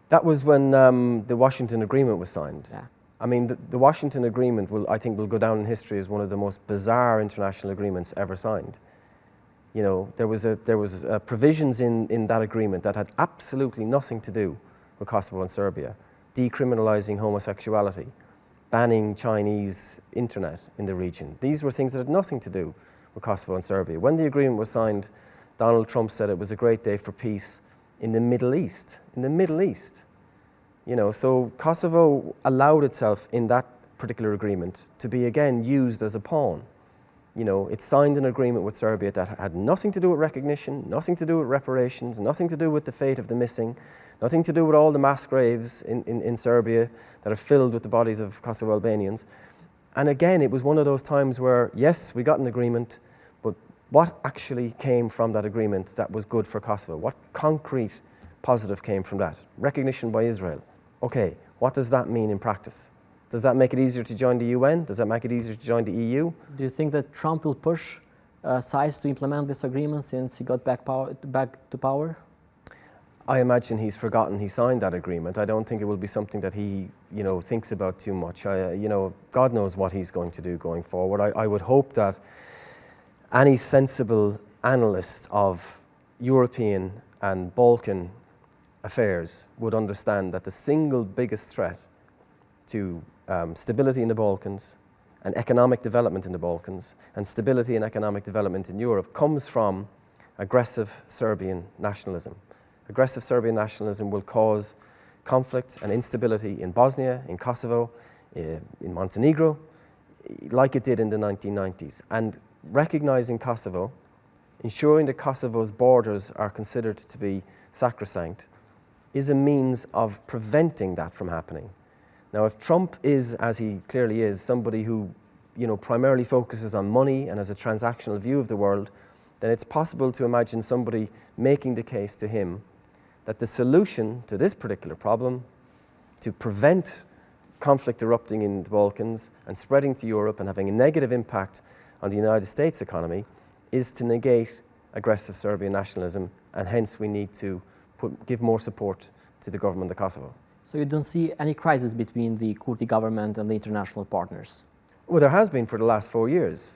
That was when the Washington Agreement was signed. Yeah. I mean, the Washington Agreement I think will go down in history as one of the most bizarre international agreements ever signed. You know, there was provisions in that agreement that had absolutely nothing to do with Kosovo and Serbia, decriminalizing homosexuality, banning Chinese internet in the region. These were things that had nothing to do with Kosovo and Serbia. When the agreement was signed, Donald Trump said it was a great day for peace in the Middle East. In the Middle East. You know, so Kosovo allowed itself in that particular agreement to be again used as a pawn. You know, it signed an agreement with Serbia that had nothing to do with recognition, nothing to do with reparations, nothing to do with the fate of the missing, nothing to do with all the mass graves in Serbia that are filled with the bodies of Kosovo Albanians. And again, it was one of those times where, yes, we got an agreement, but what actually came from that agreement that was good for Kosovo? What concrete positive came from that? Recognition by Israel. Okay, what does that mean in practice? Does that make it easier to join the UN? Does that make it easier to join the EU? Do you think that Trump will push sides to implement this agreement since he got back to power? I imagine he's forgotten he signed that agreement. I don't think it will be something that he, you know, thinks about too much. You know, God knows what he's going to do going forward. I would hope that any sensible analyst of European and Balkan affairs would understand that the single biggest threat to stability in the Balkans and economic development in the Balkans and stability and economic development in Europe comes from aggressive Serbian nationalism. Aggressive Serbian nationalism will cause conflict and instability in Bosnia, in Kosovo, in Montenegro, like it did in the 1990s. And recognizing Kosovo, ensuring that Kosovo's borders are considered to be sacrosanct, is a means of preventing that from happening. Now, if Trump is, as he clearly is, somebody who, you know, primarily focuses on money and has a transactional view of the world, then it's possible to imagine somebody making the case to him that the solution to this particular problem, to prevent conflict erupting in the Balkans and spreading to Europe and having a negative impact on the United States economy, is to negate aggressive Serbian nationalism, and hence we need to give more support to the government of Kosovo. So you don't see any crisis between the Kurdi government and the international partners? Well, there has been for the last 4 years.